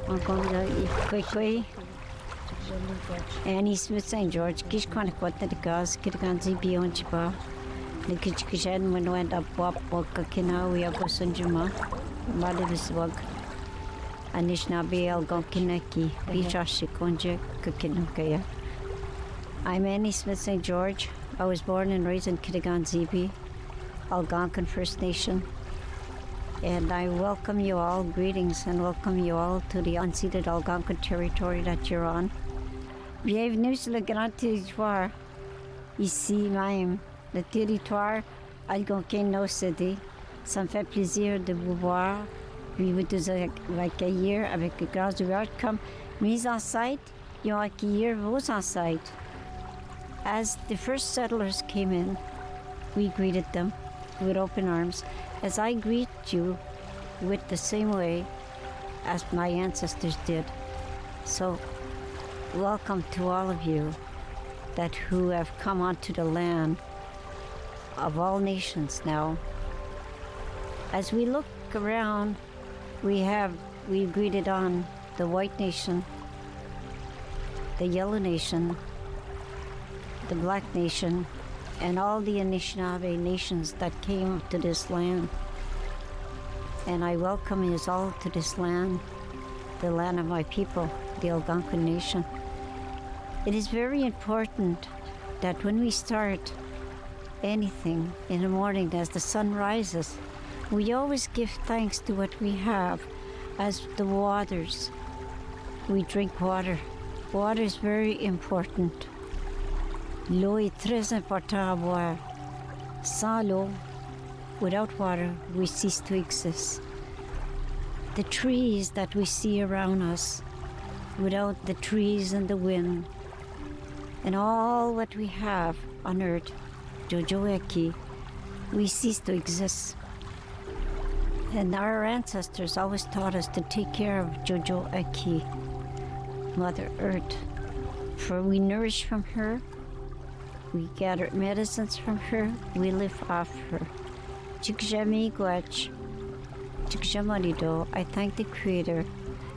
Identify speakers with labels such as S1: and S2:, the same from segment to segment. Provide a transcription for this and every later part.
S1: Encore là, Quay, Annie Smith St. George, Kish Quanaquata the Gas, Kitganzi beyond Chipa, the Kitchen when went up Wap Wakakina, we are Gosunjuma, Madaviswag, Anishnabi Algonkinaki, Bichashikonja, Kakinukaya. I'm Annie Smith St. George. I was born and raised in Kitigan-Zibi, Algonquin First Nation. And I welcome you all, greetings, and welcome you all to the unceded Algonquin territory that you're on. Bienvenue sur le grand territoire, ici même, le territoire algonquin-no-cédé. Ça me fait plaisir de vous voir, puis vous accueillir avec grâce ouvertes comme mes ancêtres, ils ont accueilli vos ancêtres. As the first settlers came in, we greeted them with open arms, as I greet you with the same way as my ancestors did. So, welcome to all of you that who have come onto the land of all nations now. As we look around, we greeted on the White Nation, the Yellow Nation, the Black Nation, and all the Anishinaabe nations that came to this land. And I welcome you all to this land, the land of my people, the Algonquin Nation. It is very important that when we start anything in the morning as the sun rises, we always give thanks to what we have as the waters. We drink water. Water is very important. L'eau est très important à boire. Sans l'eau, without water, we cease to exist. The trees that we see around us, without the trees and the wind, and all what we have on earth, Jojoeki, we cease to exist. And our ancestors always taught us to take care of Jojoeki, Mother Earth, for we nourish from her. We gather medicines from her, we live off her. Chikjami Gwach, Chikjamarido, I thank the Creator.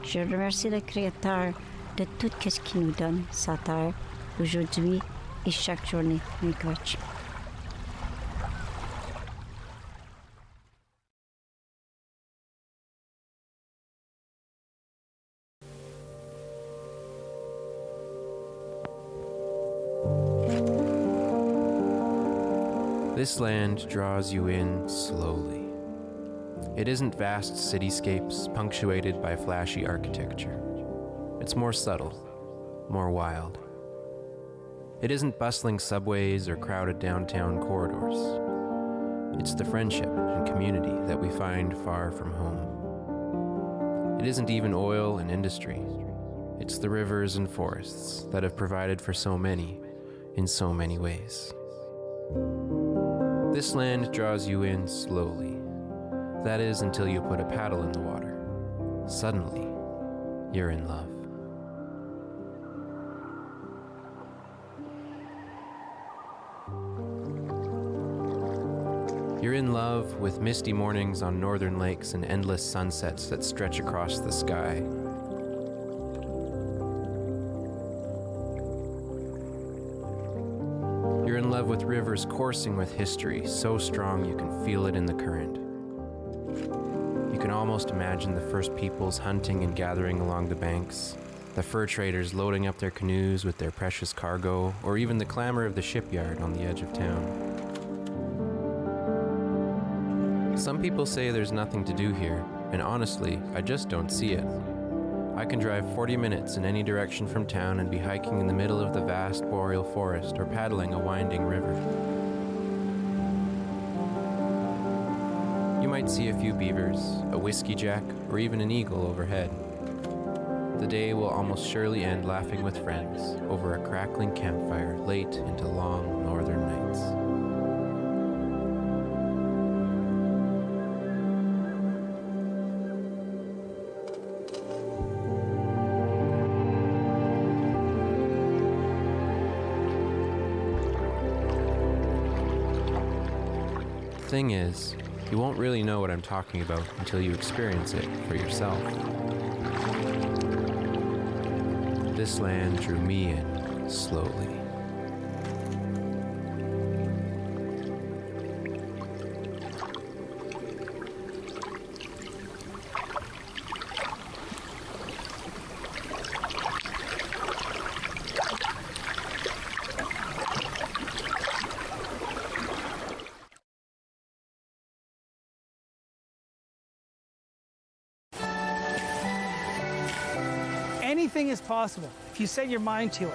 S1: Je remercie le Créateur de tout ce qu'il nous donne, sa terre, aujourd'hui et chaque journée. Miigwach.
S2: This land draws you in slowly. It isn't vast cityscapes punctuated by flashy architecture. It's more subtle, more wild. It isn't bustling subways or crowded downtown corridors. It's the friendship and community that we find far from home. It isn't even oil and industry. It's the rivers and forests that have provided for so many in so many ways. This land draws you in slowly. That is, until you put a paddle in the water. Suddenly, you're in love. You're in love with misty mornings on northern lakes and endless sunsets that stretch across the sky. You're in love with rivers coursing with history, so strong you can feel it in the current. You can almost imagine the first peoples hunting and gathering along the banks, the fur traders loading up their canoes with their precious cargo, or even the clamor of the shipyard on the edge of town. Some people say there's nothing to do here, and honestly, I just don't see it. I can drive 40 minutes in any direction from town and be hiking in the middle of the vast boreal forest or paddling a winding river. You might see a few beavers, a whiskey jack, or even an eagle overhead. The day will almost surely end laughing with friends over a crackling campfire late into long northern nights. Thing is, you won't really know what I'm talking about until you experience it for yourself. this land drew me in slowly.
S3: Anything is possible if you set your mind to it.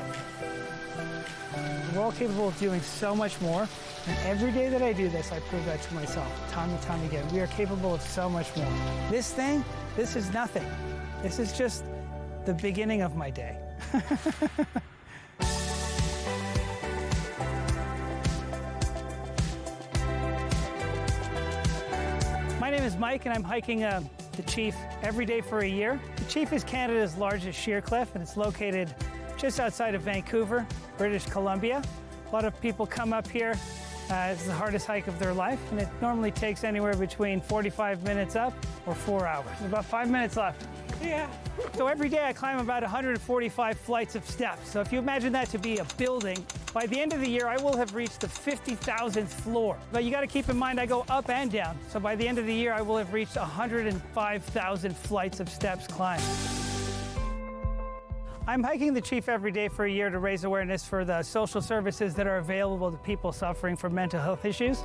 S3: We're all capable of doing so much more. And every day that I do this, I prove that to myself, time and time again. We are capable of so much more. This is nothing. This is just the beginning of my day. My name is Mike, and I'm hiking the Chief every day for a year. The Chief is Canada's largest sheer cliff, and it's located just outside of Vancouver, British Columbia. A lot of people come up here. It's the hardest hike of their life, and it normally takes anywhere between 45 minutes up or 4 hours. There's about 5 minutes left. Yeah. So every day I climb about 145 flights of steps. So if you imagine that to be a building, by the end of the year, I will have reached the 50,000th floor. But you got to keep in mind, I go up and down. So by the end of the year, I will have reached 105,000 flights of steps climbed. I'm hiking the Chief every day for a year to raise awareness for the social services that are available to people suffering from mental health issues.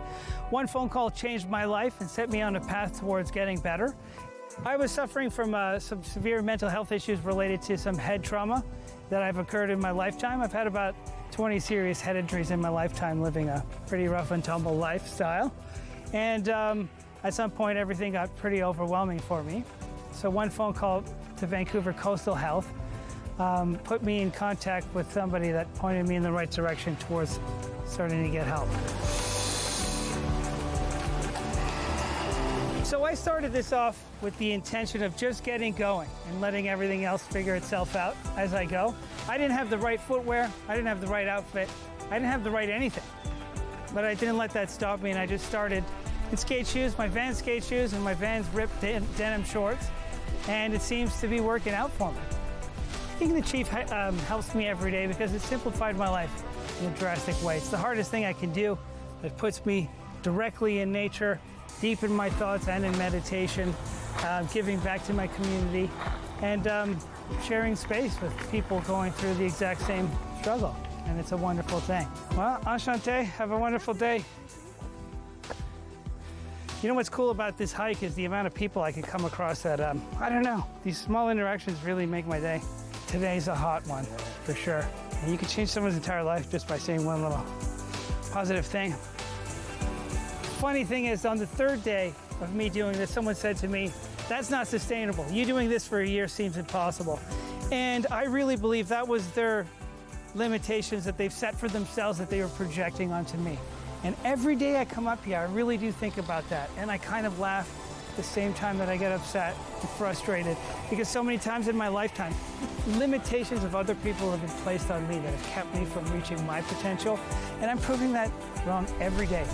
S3: One phone call changed my life and set me on a path towards getting better. I was suffering from some severe mental health issues related to some head trauma that I've occurred in my lifetime. I've had about 20 serious head injuries in my lifetime, living a pretty rough and tumble lifestyle. And at some point, everything got pretty overwhelming for me. So one phone call to Vancouver Coastal Health put me in contact with somebody that pointed me in the right direction towards starting to get help. So I started this off with the intention of just getting going and letting everything else figure itself out as I go. I didn't have the right footwear, I didn't have the right outfit, I didn't have the right anything. But I didn't let that stop me, and I just started in skate shoes, my Vans skate shoes and my Vans ripped denim shorts, and it seems to be working out for me. I think the Chief helps me every day because it simplified my life in a drastic way. It's the hardest thing I can do. It puts me directly in nature, deep in my thoughts and in meditation, giving back to my community, and sharing space with people going through the exact same struggle. And it's a wonderful thing. Well, enchanté, have a wonderful day. You know what's cool about this hike is the amount of people I can come across that, I don't know, these small interactions really make my day. Today's a hot one, for sure. And you can change someone's entire life just by saying one little positive thing. Funny thing is, on the third day of me doing this, someone said to me, that's not sustainable. You doing this for a year seems impossible. And I really believe that was their limitations that they've set for themselves that they were projecting onto me. And every day I come up here, I really do think about that. And I kind of laugh at the same time that I get upset and frustrated, because so many times in my lifetime, limitations of other people have been placed on me that have kept me from reaching my potential. And I'm proving that wrong every day.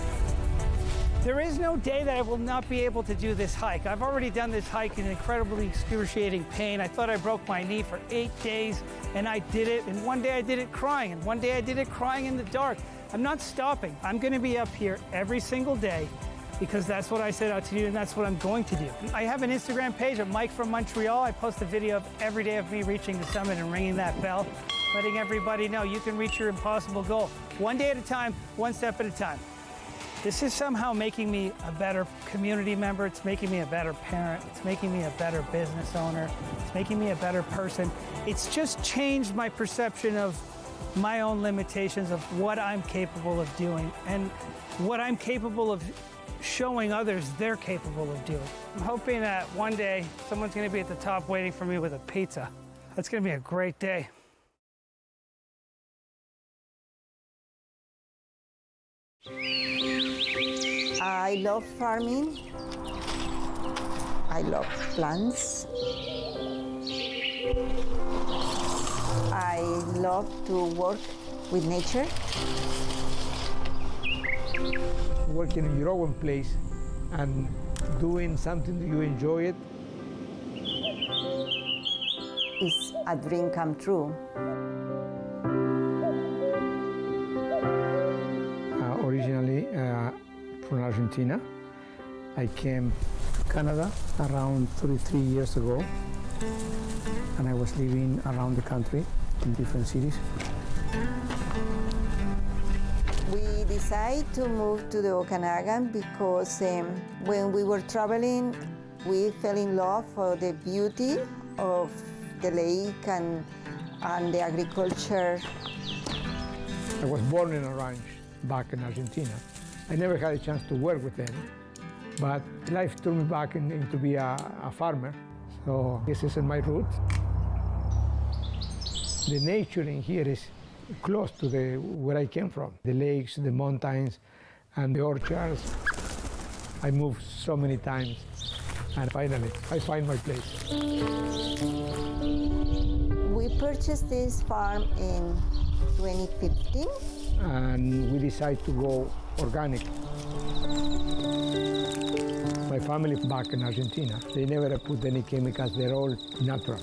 S3: There is no day that I will not be able to do this hike. I've already done this hike in incredibly excruciating pain. I thought I broke my knee for 8 days, and I did it. And one day I did it crying, and one day I did it crying in the dark. I'm not stopping. I'm going to be up here every single day because that's what I set out to do, and that's what I'm going to do. I have an Instagram page of Mike from Montreal. I post a video of every day of me reaching the summit and ringing that bell, letting everybody know you can reach your impossible goal. One day at a time, one step at a time. This is somehow making me a better community member. It's making me a better parent. It's making me a better business owner. It's making me a better person. It's just changed my perception of my own limitations of what I'm capable of doing and what I'm capable of showing others they're capable of doing. I'm hoping that one day someone's going to be at the top waiting for me with a pizza. That's going to be a great day.
S4: I love farming. I love plants. I love to work with nature.
S5: Working in your own place and doing something that you enjoy it.
S4: is a dream come true.
S5: Originally from Argentina. I came to Canada around 33 years ago, and I was living around the country in different cities.
S4: We decided to move to the Okanagan because when we were traveling, we fell in love for the beauty of the lake and the agriculture.
S5: I was born in a ranch back in Argentina. I never had a chance to work with them, but life took me back into be a farmer. So this isn't my route. The nature in here is close to where I came from. The lakes, the mountains, and the orchards. I moved so many times, and finally, I find my place.
S4: We purchased this farm in 2015.
S5: And we decided to go organic. My family back in Argentina, they never put any chemicals, they're all natural.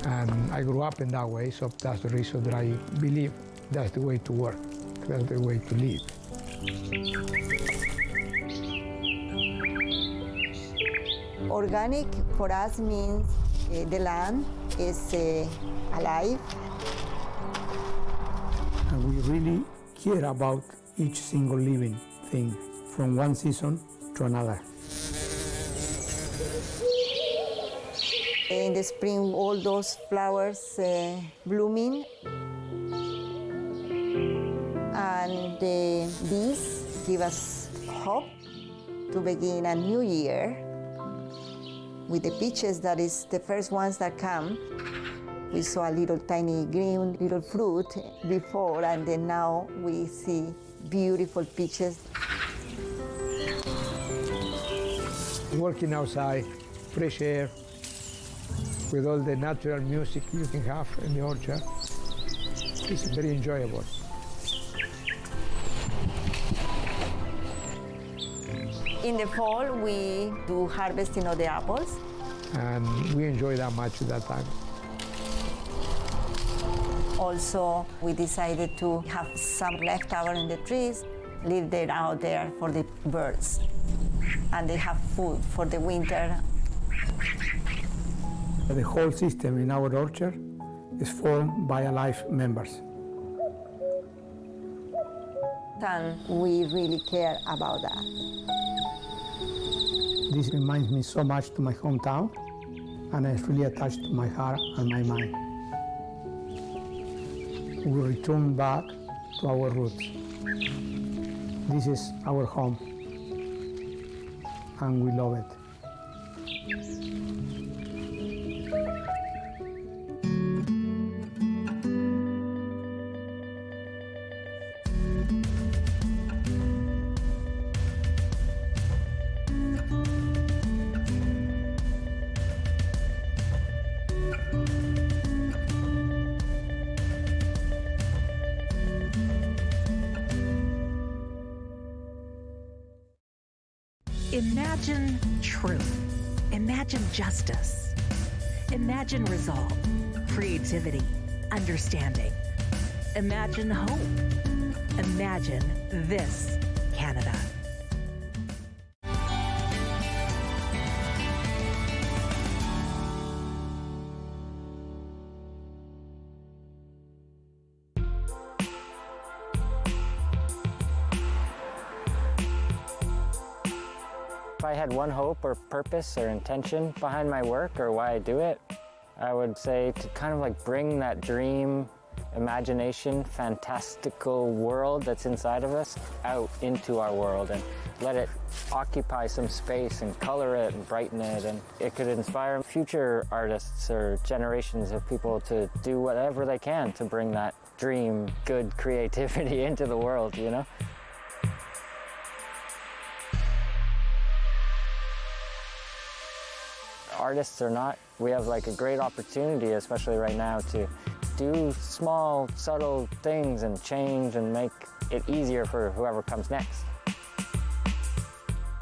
S5: And I grew up in that way, so that's the reason that I believe that's the way to work, that's the way to live.
S4: Organic for us means the land is alive.
S5: And we really care about each single living thing from one season to another.
S4: In the spring, all those flowers blooming, and the bees give us hope to begin a new year. With the peaches, that is the first ones that come. We saw a little tiny green little fruit before, and then now we see beautiful peaches.
S5: Working outside, fresh air, with all the natural music you can have in the orchard, it's very enjoyable.
S4: In the fall, we do harvesting of the apples.
S5: And we enjoy that much at that time.
S4: Also, we decided to have some leftover in the trees, leave them out there for the birds. And they have food for the winter.
S5: The whole system in our orchard is formed by alive members.
S4: And we really care about that.
S5: This reminds me so much to my hometown, and it's really attached to my heart and my mind. We return back to our roots. This is our home, and we love it.
S6: Imagine truth. Imagine justice. Imagine resolve, creativity, understanding. Imagine hope. Imagine this Canada.
S7: If I had one hope or purpose or intention behind my work or why I do it, I would say to kind of like bring that dream, imagination, fantastical world that's inside of us out into our world and let it occupy some space and color it and brighten it, and it could inspire future artists or generations of people to do whatever they can to bring that dream, good creativity into the world, you know? Artists or not, we have like a great opportunity, especially right now, to do small, subtle things and change and make it easier for whoever comes next.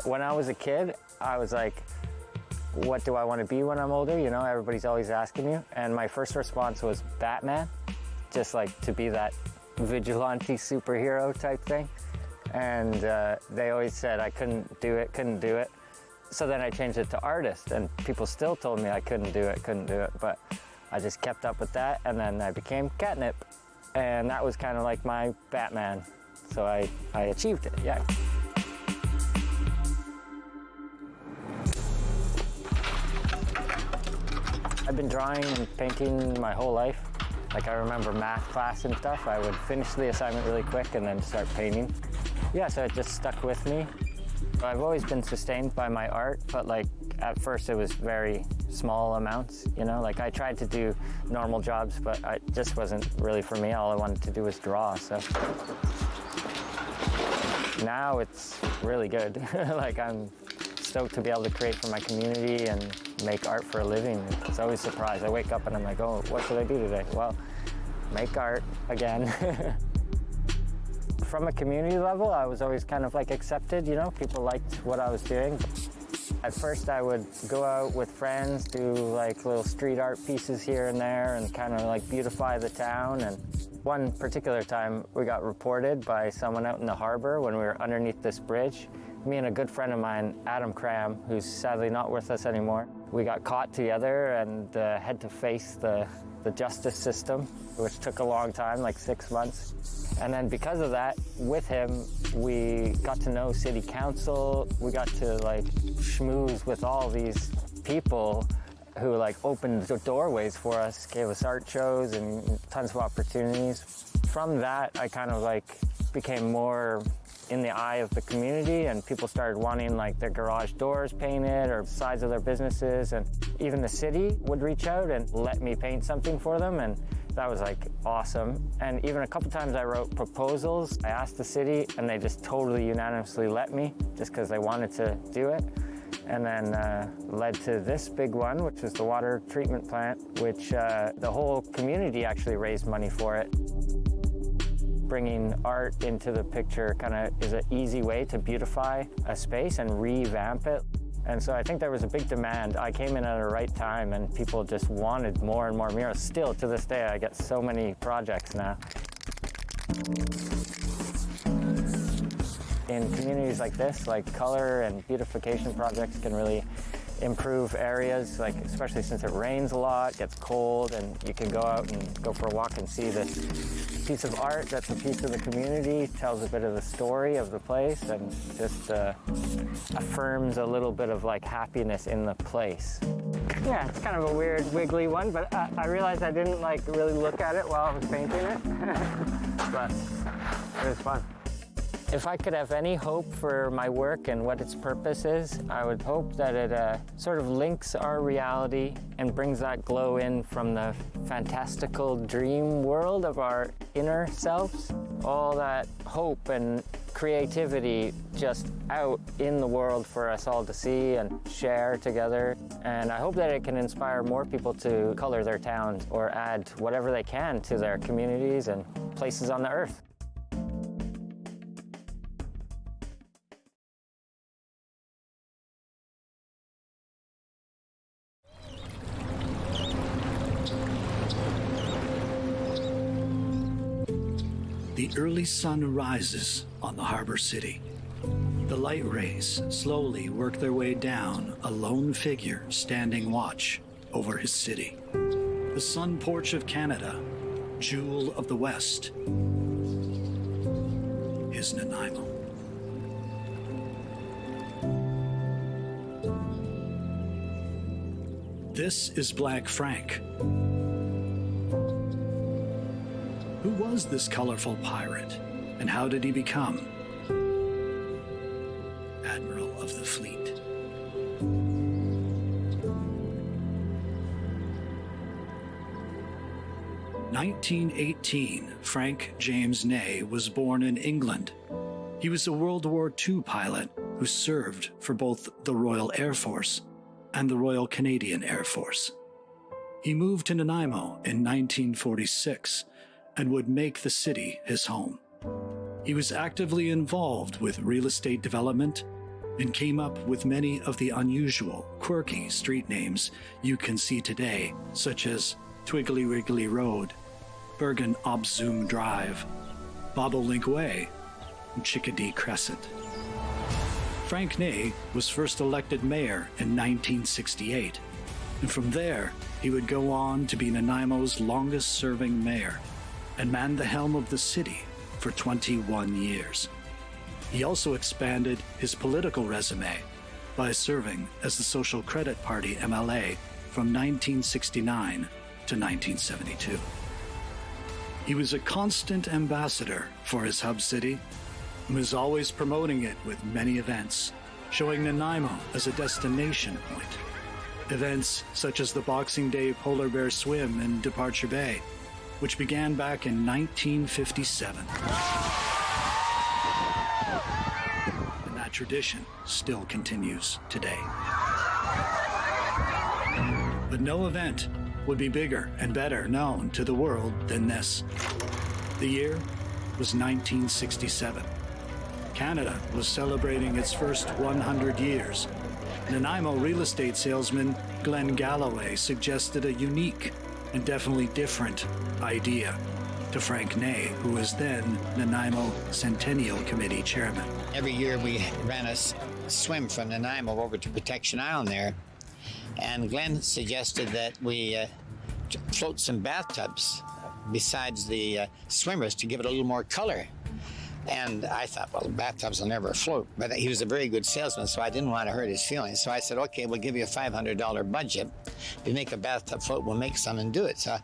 S7: When I was a kid, I was like, what do I want to be when I'm older? You know, everybody's always asking you. And my first response was Batman, just like to be that vigilante superhero type thing. And they always said I couldn't do it. So then I changed it to artist, and people still told me I couldn't do it. But I just kept up with that, and then I became Catnip. And that was kind of like my Batman. So I achieved it, yeah. I've been drawing and painting my whole life. Like I remember math class and stuff, I would finish the assignment really quick and then start painting. Yeah, so it just stuck with me. I've always been sustained by my art, but like at first it was very small amounts, you know? Like I tried to do normal jobs, but it just wasn't really for me. All I wanted to do was draw, so. Now it's really good. Like I'm stoked to be able to create for my community and make art for a living. It's always a surprise. I wake up and I'm like, oh, what should I do today? Well, make art again. From a community level, I was always kind of like accepted, you know, people liked what I was doing. At first I would go out with friends, do like little street art pieces here and there and kind of like beautify the town. And one particular time we got reported by someone out in the harbor when we were underneath this bridge. Me and a good friend of mine, Adam Cram, who's sadly not with us anymore, we got caught together and had to face the justice system, which took a long time, like 6 months. And then because of that, with him, we got to know city council. We got to like schmooze with all these people who like opened the doorways for us, gave us art shows and tons of opportunities. From that, I kind of like became more in the eye of the community, and people started wanting like their garage doors painted or sides of their businesses, and even the city would reach out and let me paint something for them, and that was like awesome. And even a couple times I wrote proposals. I asked the city and they just totally unanimously let me, just because they wanted to do it. And then led to this big one, which was the water treatment plant, which the whole community actually raised money for it. Bringing art into the picture kind of is an easy way to beautify a space and revamp it. And so I think there was a big demand. I came in at the right time and people just wanted more and more murals. Still, to this day, I get so many projects now. In communities like this, like color and beautification projects can really improve areas, like especially since it rains a lot, gets cold, and you can go out and go for a walk and see this piece of art that's a piece of the community, tells a bit of the story of the place, and just affirms a little bit of like happiness in the place. Yeah, it's kind of a weird wiggly one, but I realized I didn't like really look at it while I was painting it, but it was fun. If I could have any hope for my work and what its purpose is, I would hope that it sort of links our reality and brings that glow in from the fantastical dream world of our inner selves. All that hope and creativity just out in the world for us all to see and share together. And I hope that it can inspire more people to color their towns or add whatever they can to their communities and places on the earth.
S8: The early sun rises on the harbor city. The light rays slowly work their way down a lone figure standing watch over his city. The sun porch of Canada, jewel of the West, is Nanaimo. This is Black Frank. Who was this colorful pirate, and how did he become Admiral of the Fleet? In 1918, Frank James Ney was born in England. He was a World War II pilot who served for both the Royal Air Force and the Royal Canadian Air Force. He moved to Nanaimo in 1946 and would make the city his home. He was actively involved with real estate development, and came up with many of the unusual, quirky street names you can see today, such as Twiggly Wiggly Road, Bergen Obzoom Drive, Bobolink Way, and Chickadee Crescent. Frank Ney was first elected mayor in 1968, and from there he would go on to be Nanaimo's longest-serving mayor and man the helm of the city for 21 years. He also expanded his political resume by serving as the Social Credit Party MLA from 1969 to 1972. He was a constant ambassador for his hub city and was always promoting it with many events, showing Nanaimo as a destination point. Events such as the Boxing Day Polar Bear Swim in Departure Bay, which began back in 1957. And that tradition still continues today. But no event would be bigger and better known to the world than this. The year was 1967. Canada was celebrating its first 100 years. Nanaimo real estate salesman Glenn Galloway suggested a unique and definitely different idea to Frank Ney, who was then Nanaimo Centennial Committee chairman.
S9: Every year we ran a swim from Nanaimo over to Protection Island there, and Glenn suggested that we float some bathtubs besides the swimmers to give it a little more color. And I thought, well, bathtubs will never float. But he was a very good salesman, so I didn't want to hurt his feelings. So I said, okay, we'll give you a $500 budget. If you make a bathtub float, we'll make some and do it. So,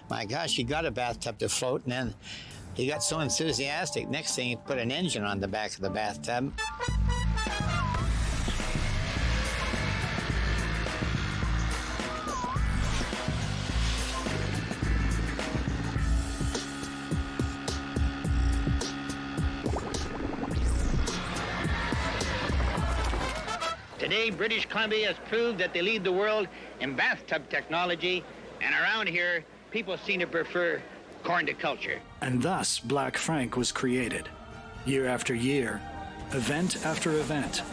S9: my gosh, he got a bathtub to float, and then he got so enthusiastic. Next thing, he put an engine on the back of the bathtub.
S10: Today, British Columbia has proved that they lead the world in bathtub technology, and around here, people seem to prefer corn to culture.
S8: And thus, Black Frank was created. Year after year, event after event,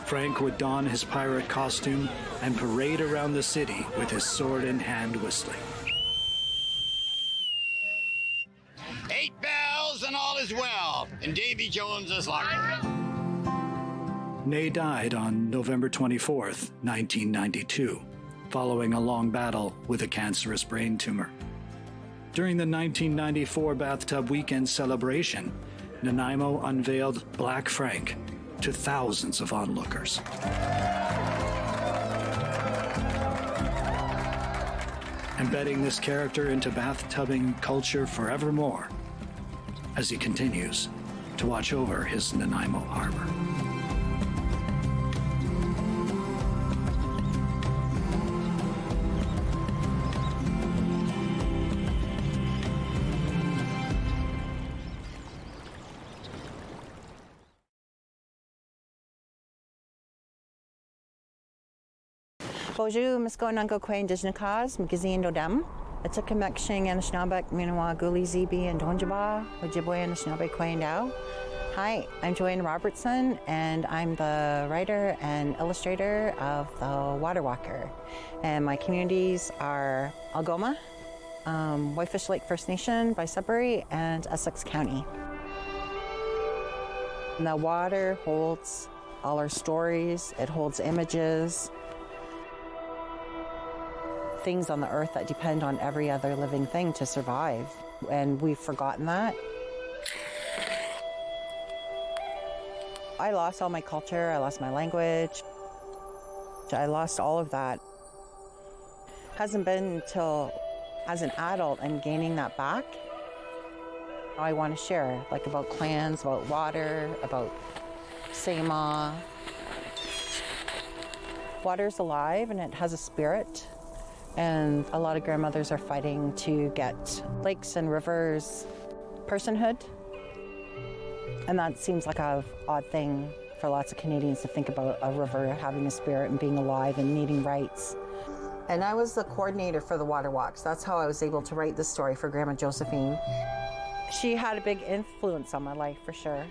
S8: Frank would don his pirate costume and parade around the city with his sword in hand whistling.
S9: 8 bells and all is well, and Davy Jones is like.
S8: Ney died on November 24th, 1992, following a long battle with a cancerous brain tumor. During the 1994 Bathtub Weekend celebration, Nanaimo unveiled Black Frank to thousands of onlookers. Embedding this character into bathtubbing culture forevermore as he continues to watch over his Nanaimo harbor.
S11: Bonjour, Misko Nango Quain Dijnakas, Magazine Dodam. It's a connection and Snabak Minawa Guli Zibi and Donjaba, Ojibwe and Snabe Quain Dao. Hi, I'm Joanne Robertson, and I'm the writer and illustrator of The Water Walker. And my communities are Algoma, Whitefish Lake First Nation by Sudbury, and Essex County. And the water holds all our stories, it holds images, things on the earth that depend on every other living thing to survive. And we've forgotten that. I lost all my culture, I lost my language, I lost all of that. Hasn't been until as an adult I'm gaining that back. I want to share, like about clans, about water, about Sema. Water's alive and it has a spirit. And a lot of grandmothers are fighting to get lakes and rivers personhood. And that seems like an odd thing for lots of Canadians to think about a river having a spirit and being alive and needing rights. And I was the coordinator for the water walks. That's how I was able to write this story for Grandma Josephine. She had a big influence on my life for sure.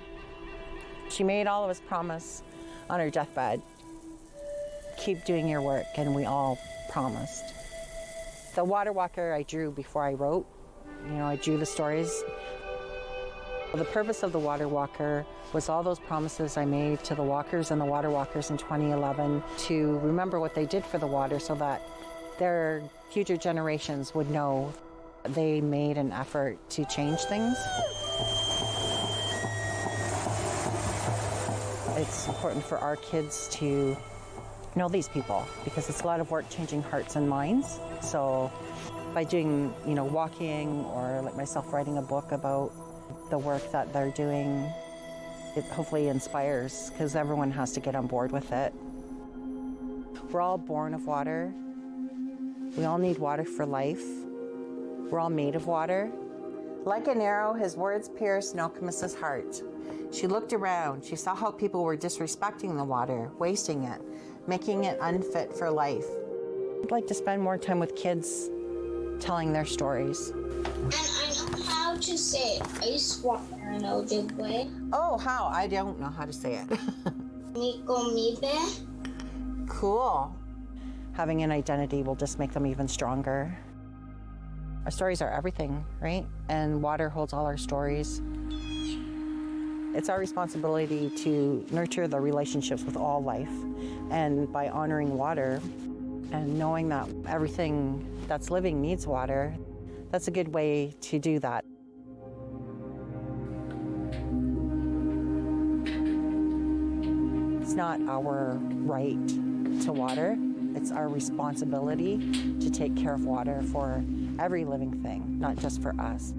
S11: She made all of us promise on her deathbed, keep doing your work, and we all promised. The water walker I drew before I wrote. I drew the stories. The purpose of the water walker was all those promises I made to the walkers and the water walkers in 2011 to remember what they did for the water so that their future generations would know they made an effort to change things. It's important for our kids to know these people because it's a lot of work changing hearts and minds. So by doing, walking or like myself writing a book about the work that they're doing, it hopefully inspires because everyone has to get on board with it. We're all born of water. We all need water for life. We're all made of water. Like an arrow, his words pierced Nokomis's heart. She looked around. She saw how people were disrespecting the water, wasting it, making it unfit for life. I'd like to spend more time with kids telling their stories.
S12: And I know how to say ice water in Ojibwe.
S11: Oh, how? I don't know how to say it.
S12: Miko Mibe.
S11: Cool. Having an identity will just make them even stronger. Our stories are everything, right? And water holds all our stories. It's our responsibility to nurture the relationships with all life. And by honoring water and knowing that everything that's living needs water, that's a good way to do that. It's not our right to water. It's our responsibility to take care of water for every living thing, not just for us.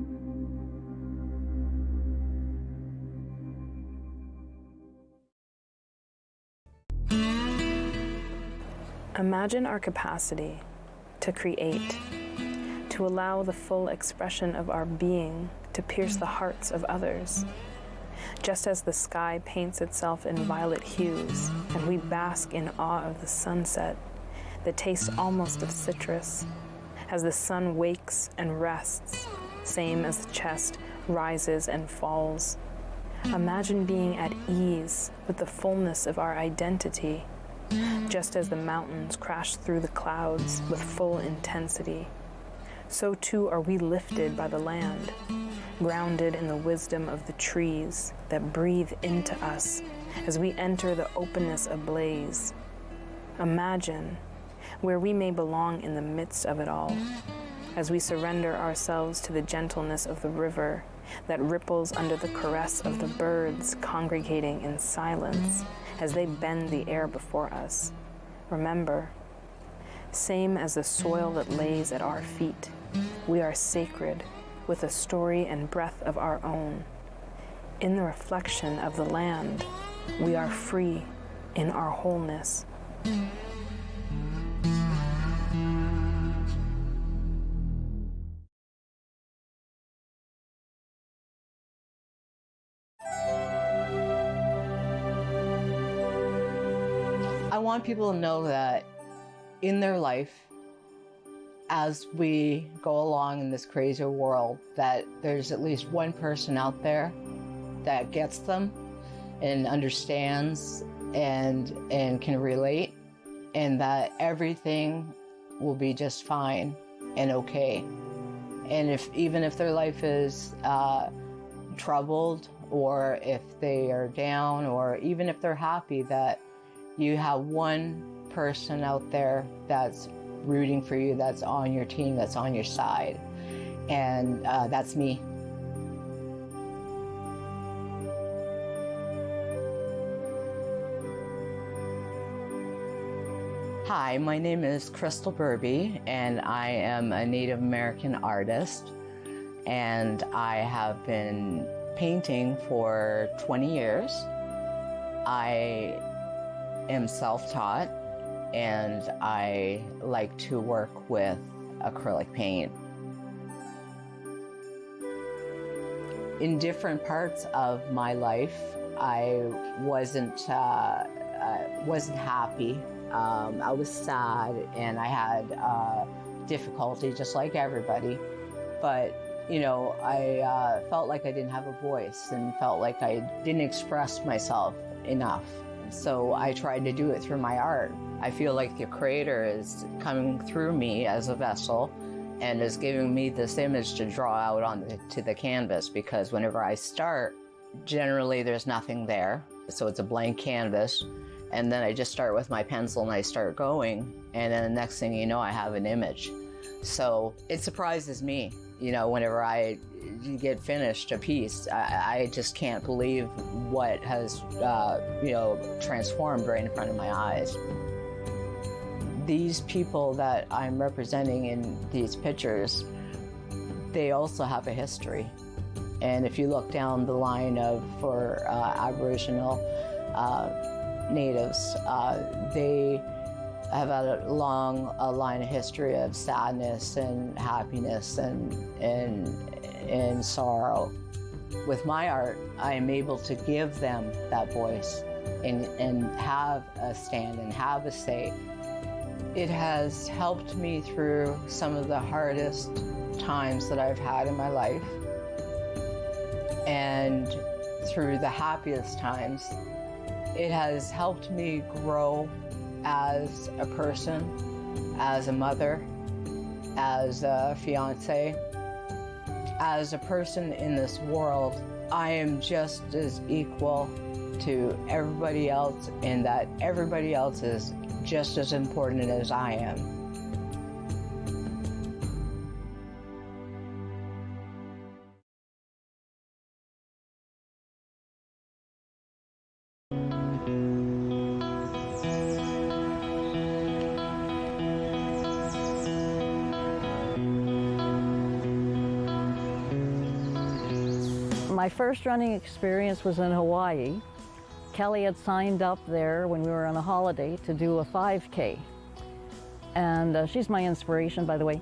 S13: Imagine our capacity to create, to allow the full expression of our being to pierce the hearts of others. Just as the sky paints itself in violet hues and we bask in awe of the sunset, the taste almost of citrus, as the sun wakes and rests, same as the chest rises and falls. Imagine being at ease with the fullness of our identity, just as the mountains crash through the clouds with full intensity. So too are we lifted by the land, grounded in the wisdom of the trees that breathe into us as we enter the openness ablaze. Imagine where we may belong in the midst of it all, as we surrender ourselves to the gentleness of the river that ripples under the caress of the birds congregating in silence as they bend the air before us. Remember, same as the soil that lays at our feet, we are sacred with a story and breath of our own. In the reflection of the land, we are free in our wholeness.
S14: I want people to know that in their life, as we go along in this crazy world, that there's at least one person out there that gets them and understands and can relate, and that everything will be just fine and okay. And even if their life is troubled, or if they are down, or even if they're happy, that you have one person out there that's rooting for you, that's on your team, that's on your side. And that's me. Hi, my name is Crystal Burby, and I am a Native American artist. And I have been painting for 20 years. I am self-taught, and I like to work with acrylic paint. In different parts of my life, I wasn't happy. I was sad, and I had difficulty, just like everybody. But I felt like I didn't have a voice, and felt like I didn't express myself enough. So I tried to do it through my art. I feel like the Creator is coming through me as a vessel and is giving me this image to draw out onto the canvas, because whenever I start, generally there's nothing there. So it's a blank canvas, and then I just start with my pencil and I start going, and then the next thing you know, I have an image. So it surprises me, you know, whenever I get finished a piece. I just can't believe what has, you know, transformed right in front of my eyes. These people that I'm representing in these pictures, they also have a history. And if you look down the line for Aboriginal natives, they have had a long line of history of sadness and happiness and sorrow. With my art, I am able to give them that voice and have a stand and have a say. It has helped me through some of the hardest times that I've had in my life, and through the happiest times. It has helped me grow as a person, as a mother, as a fiance, as a person in this world. I am just as equal to everybody else, in that everybody else is just as important as I am.
S15: My first running experience was in Hawaii. Kelly had signed up there when we were on a holiday to do a 5K. And she's my inspiration, by the way.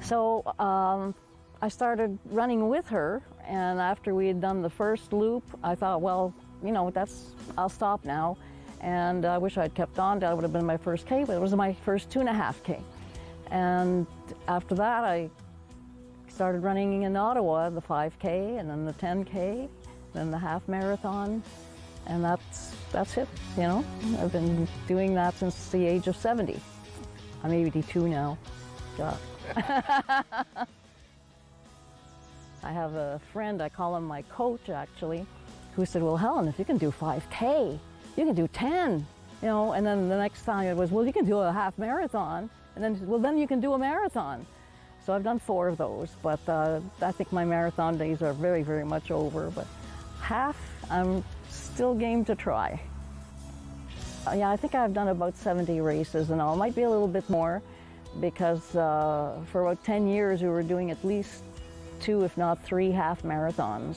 S15: So I started running with her, and after we had done the first loop, I thought, well, you know, I'll stop now. And I wish I'd kept on. That would have been my first K, but it was my first 2.5K. And after that, I started running in Ottawa, the 5K, and then the 10K, then the half marathon, and that's it, you know. I've been doing that since the age of 70. I'm 82 now. God. I have a friend, I call him my coach actually, who said, well, Helen, if you can do 5K, you can do 10, you know. And then the next time it was, well, you can do a half marathon, and then he said, well, then you can do a marathon. So I've done 4 of those, but I think my marathon days are very, very much over. But half, I'm still game to try. Yeah, I think I've done about 70 races and all. It might be a little bit more, because for about 10 years we were doing at least 2, if not 3 half marathons.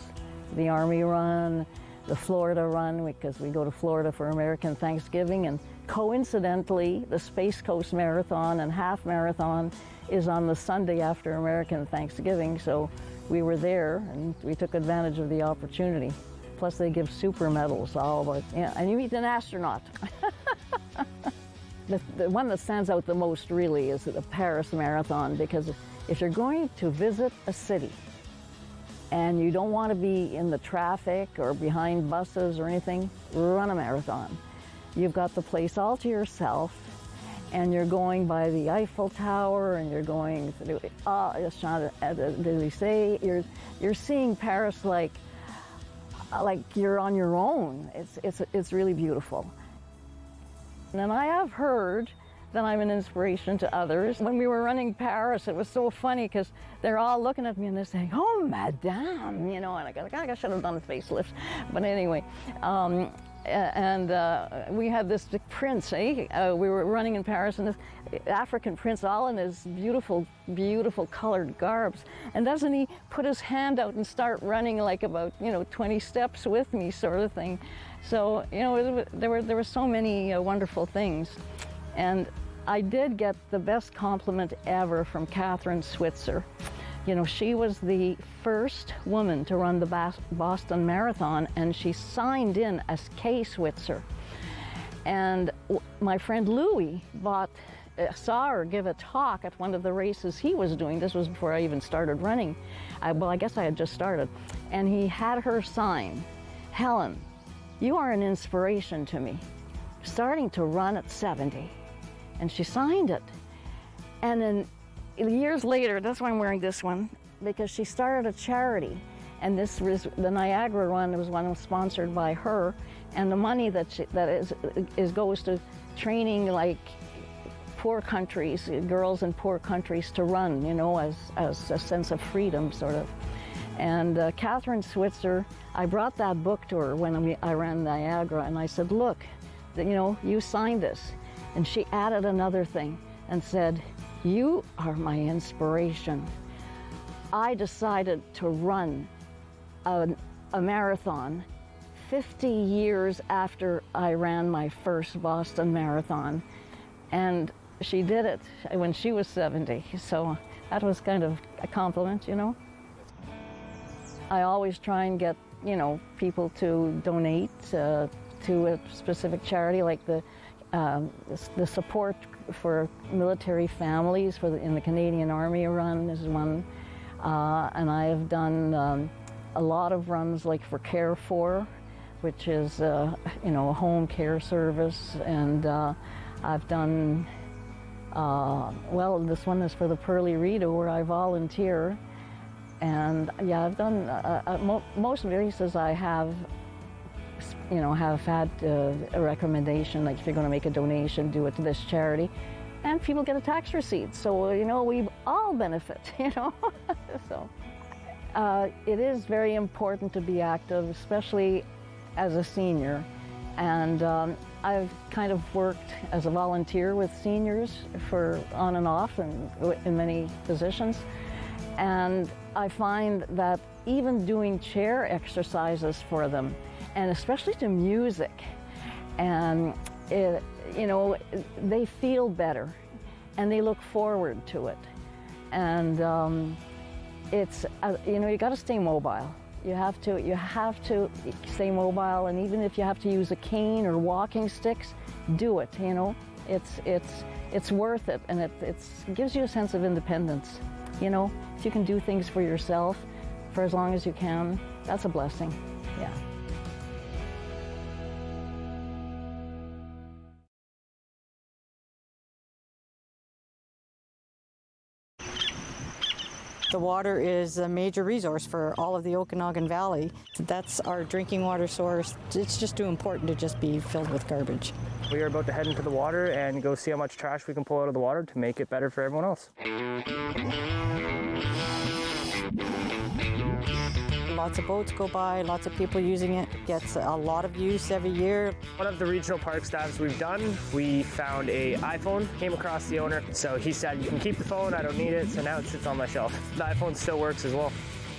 S15: The Army Run, the Florida Run, because we go to Florida for American Thanksgiving, and coincidentally, the Space Coast Marathon and half marathon is on the Sunday after American Thanksgiving, so we were there and we took advantage of the opportunity. Plus they give super medals, all about, yeah, and you meet an astronaut. The one that stands out the most really is the Paris Marathon, because if you're going to visit a city and you don't want to be in the traffic or behind buses or anything, run a marathon. You've got the place all to yourself, and you're going by the Eiffel Tower, and you're going through Champs-Élysées. You're seeing Paris like you're on your own. It's really beautiful. And I have heard that I'm an inspiration to others. When we were running Paris, it was so funny because they're all looking at me and they're saying, "Oh, madame," you know, and I should have done a facelift. But anyway, we had this prince, we were running in Paris, and this African prince, all in his beautiful, beautiful colored garbs. And doesn't he put his hand out and start running like about, 20 steps with me, sort of thing. So, there were so many wonderful things. And I did get the best compliment ever from Catherine Switzer. She was the first woman to run the Boston Marathon, and she signed in as K. Switzer. And my friend Louis saw her give a talk at one of the races he was doing. This was before I even started running. I guess I had just started. And he had her sign, "Helen, you are an inspiration to me." starting to run at 70. And she signed it. And then years later, that's why I'm wearing this one, because she started a charity. And this was the Niagara run. It was one sponsored by her. And the money that goes to training like poor countries, girls in poor countries to run, you know, as a sense of freedom, sort of. And Catherine Switzer, I brought that book to her when I ran Niagara, and I said, look, you know, you signed this. And she added another thing and said, you are my inspiration. I decided to run a marathon 50 years after I ran my first Boston Marathon. And she did it when she was 70. So that was kind of a compliment, you know. I always try and get, you know, people to donate to a specific charity, like the support for military families in the Canadian Army run is one. And I have done a lot of runs like for Care For, which is, you know, a home care service. And I've done, well, this one is for the Pearly Rita, where I volunteer. And yeah, I've done, most races I have, you know, have had a recommendation, like if you're going to make a donation, do it to this charity. And people get a tax receipt, so, you know, we all benefit, you know. So it is very important to be active, especially as a senior. And I've kind of worked as a volunteer with seniors for on and off and in many positions. And I find that even doing chair exercises for them, and especially to music, and you know, they feel better and they look forward to it. And it's, you know, you got to stay mobile. You have to stay mobile, and even if you have to use a cane or walking sticks, do it, you know. It's worth it, and it gives you a sense of independence. You know, if you can do things for yourself for as long as you can, that's a blessing, yeah.
S16: The water is a major resource for all of the Okanagan Valley. That's our drinking water source. It's just too important to just be filled with garbage.
S17: We are about to head into the water and go see how much trash we can pull out of the water to make it better for everyone else.
S16: Lots of boats go by, lots of people using it. Gets a lot of use every year.
S17: One of the regional park staffs we've done, we found an iPhone, came across the owner. So he said, you can keep the phone, I don't need it. So now it sits on my shelf. The iPhone still works as well.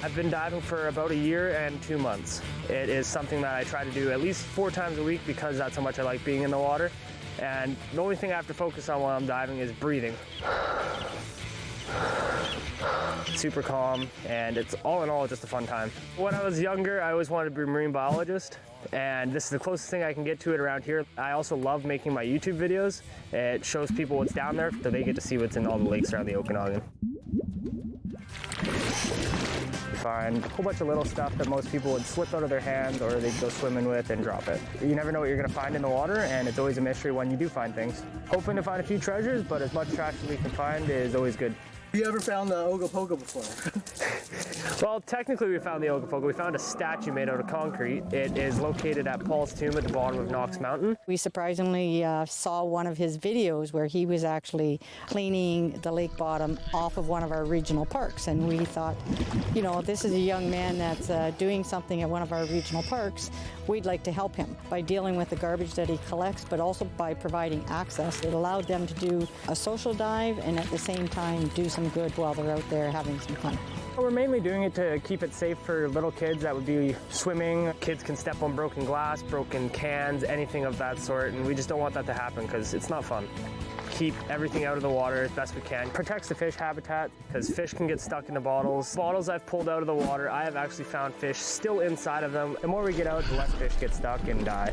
S17: I've been diving for about a year and 2 months. It is something that I try to do at least 4 times a week because that's how much I like being in the water. And the only thing I have to focus on while I'm diving is breathing. Super calm, and it's all in all just a fun time. When I was younger, I always wanted to be a marine biologist, and this is the closest thing I can get to it around here. I also love making my YouTube videos. It shows people what's down there, so they get to see what's in all the lakes around the Okanagan. You find a whole bunch of little stuff that most people would slip out of their hands or they'd go swimming with and drop it. You never know what you're going to find in the water, and it's always a mystery when you do find things. Hoping to find a few treasures, but as much trash as we can find is always good.
S18: Have you ever found the Ogopogo before?
S17: Well, technically we found the Ogopogo. We found a statue made out of concrete. It is located at Paul's Tomb at the bottom of Knox Mountain.
S16: We surprisingly saw one of his videos where he was actually cleaning the lake bottom off of one of our regional parks, and we thought, you know, this is a young man that's doing something at one of our regional parks. We'd like to help him by dealing with the garbage that he collects, but also by providing access. It allowed them to do a social dive and at the same time do some good while they're out there having some fun.
S17: We're mainly doing it to keep it safe for little kids that would be swimming. Kids can step on broken glass, broken cans, anything of that sort, and we just don't want that to happen because it's not fun. Keep everything out of the water as best we can. Protects the fish habitat because fish can get stuck in the bottles. Bottles I've pulled out of the water, I have actually found fish still inside of them. The more we get out, the less fish get stuck and die.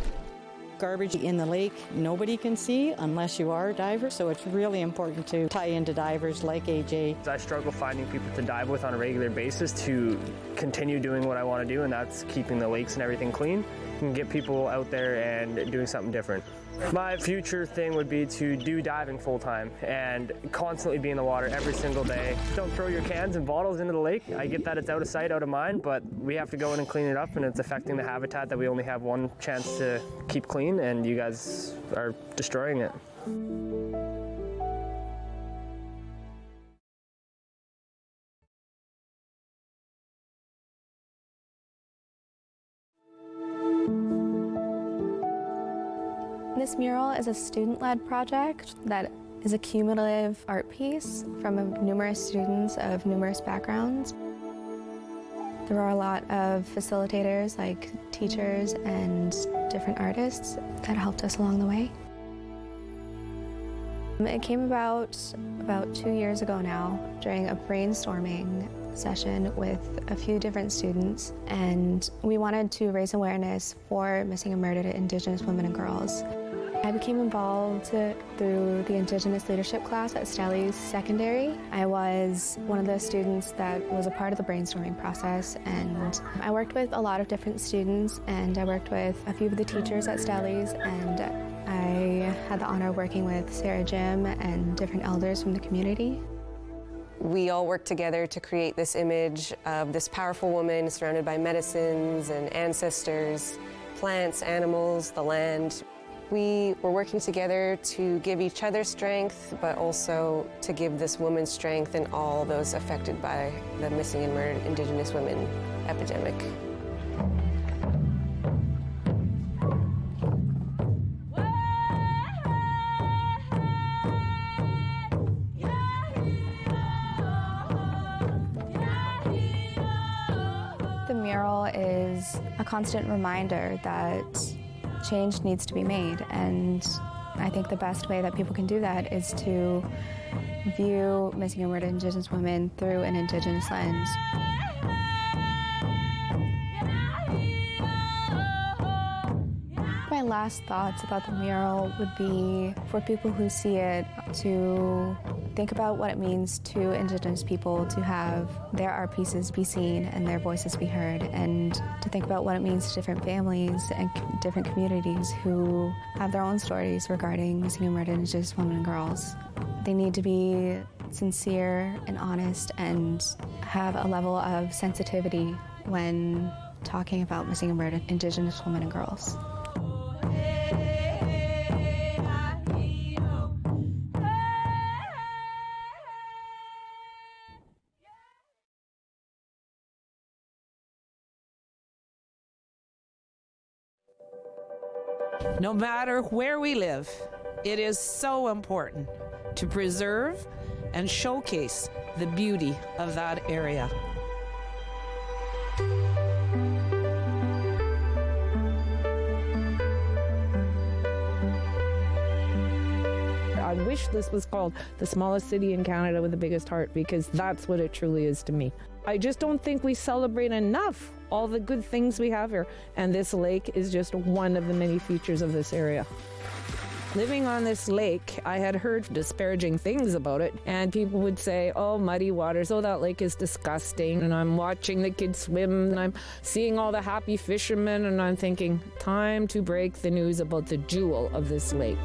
S16: Garbage in the lake nobody can see unless you are a diver, so it's really important to tie into divers like AJ.
S17: I struggle finding people to dive with on a regular basis to continue doing what I want to do, and that's keeping the lakes and everything clean. can get people out there and doing something different. My future thing would be to do diving full time and constantly be in the water every single day. Don't throw your cans and bottles into the lake. I get that it's out of sight, out of mind, but we have to go in and clean it up, and it's affecting the habitat that we only have one chance to keep clean, and you guys are destroying it.
S19: This mural is a student-led project that is a cumulative art piece from numerous students of numerous backgrounds. There are a lot of facilitators, like teachers and different artists, that helped us along the way. It came about 2 years ago now during a brainstorming session with a few different students, and we wanted to raise awareness for missing and murdered Indigenous women and girls. I became involved through the Indigenous leadership class at Stellies Secondary. I was one of the students that was a part of the brainstorming process, and I worked with a lot of different students, and I worked with a few of the teachers at Stellies, and I had the honor of working with Sarah Jim and different elders from the community.
S20: We all worked together to create this image of this powerful woman surrounded by medicines and ancestors, plants, animals, the land. We were working together to give each other strength, but also to give this woman strength and all those affected by the missing and murdered Indigenous women epidemic.
S19: The mural is a constant reminder that change needs to be made, and I think the best way that people can do that is to view missing and murdered Indigenous women through an Indigenous lens. My last thoughts about the mural would be for people who see it to think about what it means to Indigenous people to have their art pieces be seen and their voices be heard, and to think about what it means to different families and different communities who have their own stories regarding missing and murdered Indigenous women and girls. They need to be sincere and honest and have a level of sensitivity when talking about missing and murdered Indigenous women and girls.
S21: No matter where we live, it is so important to preserve and showcase the beauty of that area.
S22: I wish this was called the smallest city in Canada with the biggest heart, because that's what it truly is to me. I just don't think we celebrate enough all the good things we have here, and this lake is just one of the many features of this area. Living on this lake, I had heard disparaging things about it, and people would say, oh, muddy waters, oh, that lake is disgusting. And I'm watching the kids swim, and I'm seeing all the happy fishermen, and I'm thinking, time to break the news about the jewel of this lake.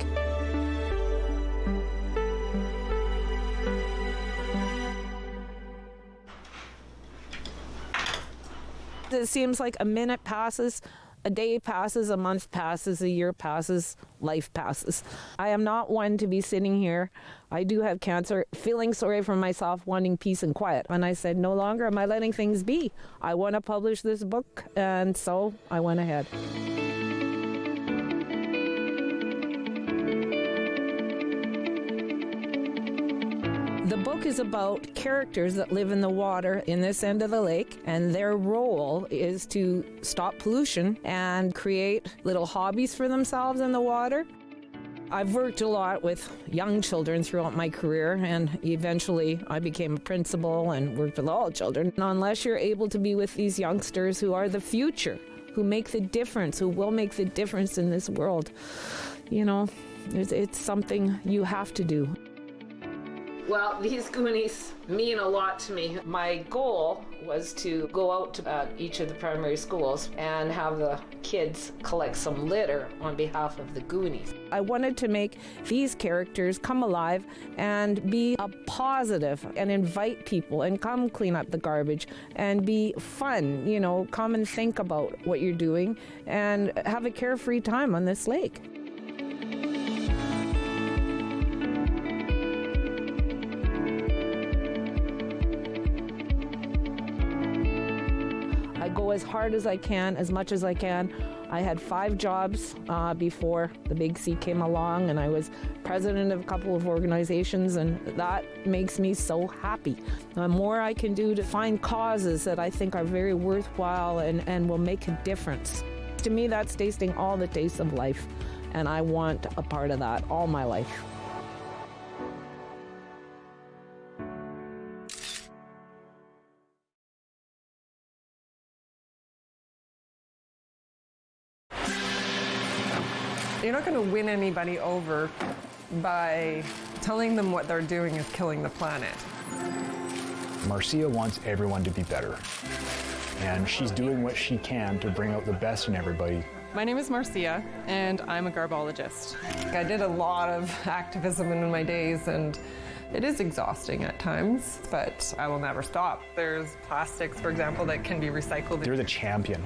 S22: It seems like a minute passes, a day passes, a month passes, a year passes, life passes. I am not one to be sitting here. I do have cancer, feeling sorry for myself, wanting peace and quiet. And I said, no longer am I letting things be. I want to publish this book, and so I went ahead. The book is about characters that live in the water in this end of the lake, and their role is to stop pollution and create little hobbies for themselves in the water. I've worked a lot with young children throughout my career, and eventually I became a principal and worked with all children. And unless you're able to be with these youngsters who are the future, who make the difference, who will make the difference in this world, you know, it's something you have to do. Well, these Goonies mean a lot to me. My goal was to go out to each of the primary schools and have the kids collect some litter on behalf of the Goonies. I wanted to make these characters come alive and be a positive and invite people and come clean up the garbage and be fun, you know, come and think about what you're doing and have a carefree time on this lake. I go as hard as I can, as much as I can. I had 5 jobs before the Big C came along, and I was president of a couple of organizations, and that makes me so happy. The more I can do to find causes that I think are very worthwhile and will make a difference. To me, that's tasting all the tastes of life, and I want a part of that all my life.
S1: You're not going to win anybody over by telling them what they're doing is killing the planet.
S2: Marcia wants everyone to be better, and she's doing what she can to bring out the best in everybody.
S1: My name is Marcia, and I'm a garbologist. I did a lot of activism in my days, and it is exhausting at times, but I will never stop. There's plastics, for example, that can be recycled.
S2: There's a champion.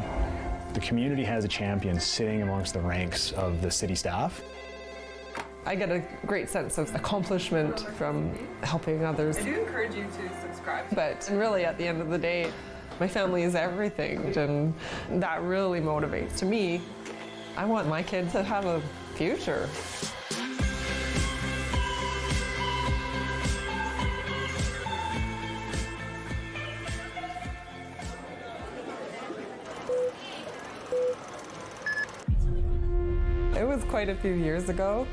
S2: The community has a champion sitting amongst the ranks of the city staff.
S1: I get a great sense of accomplishment from helping others.
S23: I do encourage you to subscribe.
S1: But really, at the end of the day, my family is everything, and that really motivates. To me, I want my kids to have a future. It was quite a few years ago.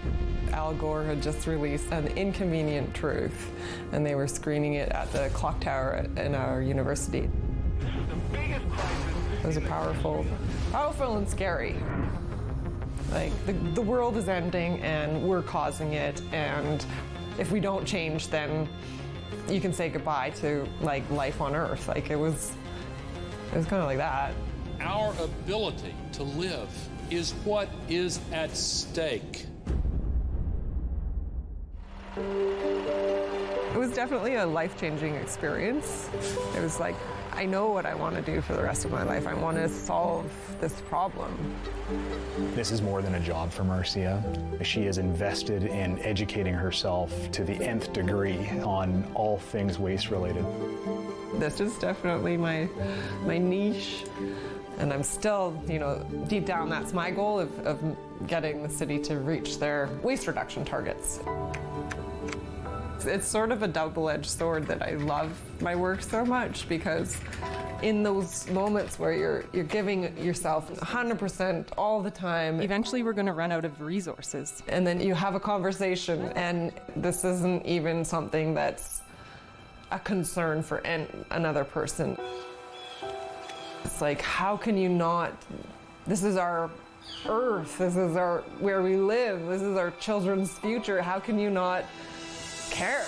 S1: Al Gore had just released An Inconvenient Truth, and they were screening it at the clock tower in our university. It was powerful and scary. Like, the world is ending and we're causing it, and if we don't change, then you can say goodbye to, like, life on Earth. Like, it was kind of like that.
S24: Our ability to live is what is at stake.
S1: It was definitely a life-changing experience. It was like, I know what I want to do for the rest of my life. I want to solve this problem.
S2: This is more than a job for Marcia. She is invested in educating herself to the nth degree on all things waste-related.
S1: This is definitely my niche. And I'm still, you know, deep down, that's my goal of getting the city to reach their waste reduction targets. It's sort of a double-edged sword that I love my work so much, because in those moments where you're giving yourself 100% all the time,
S23: Eventually we're going to run out of resources.
S1: and then you have a conversation, and this isn't even something that's a concern for another person. It's like, how can you not? This is our Earth. This is where we live. This is our children's future. How can you not care?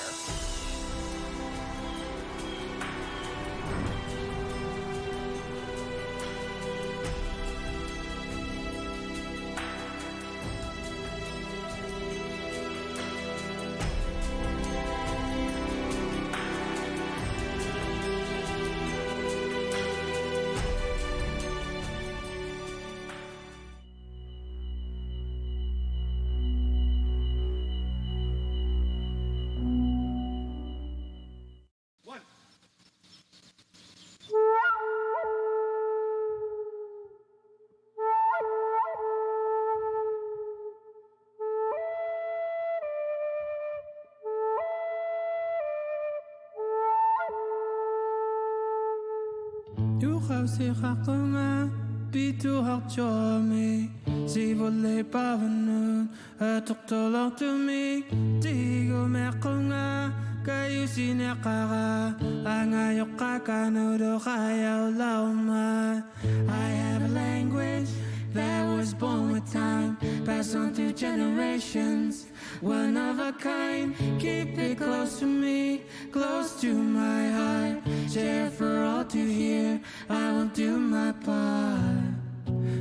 S25: Du si hakkunga bitu hakchomi si volle pavanun atuktolang tumi tigo mekunga kayu sinekara angayok kanodo kaya lauma. I have a language that was born with time pass on through generations. One of a kind, keep it close to me, close to my heart. Share for all to hear, I will do my part.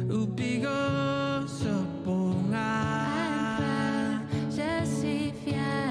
S25: Ubigo sa bunga.
S3: Je suis fière.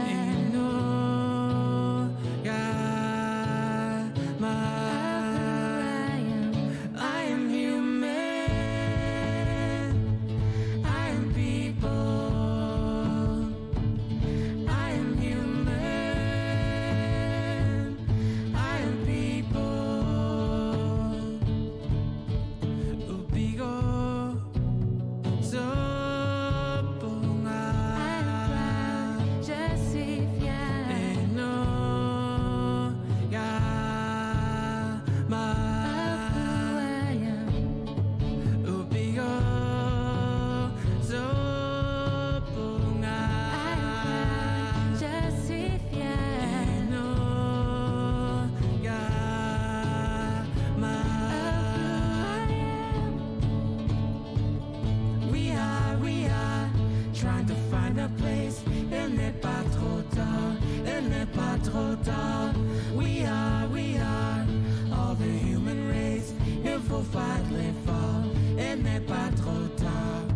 S25: We are all the human race. Il faut fight les fall, et n'est pas trop tard.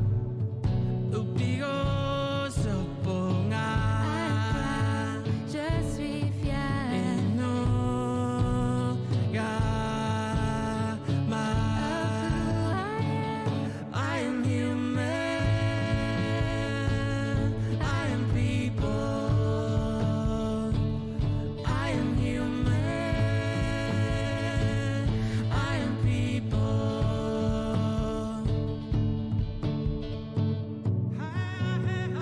S25: Ubigo sa bunga.
S3: Je suis fière.
S25: Ino yama. I am human. I am people. I am human. I am people.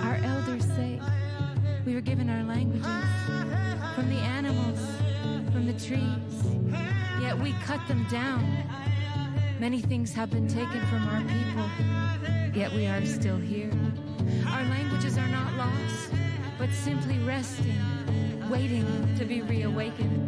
S3: Our elders say we were given our languages from the animals, from the trees, yet we cut them down. Many things have been taken from our people, yet we are still here. Our languages are not lost, but simply resting, waiting to be reawakened.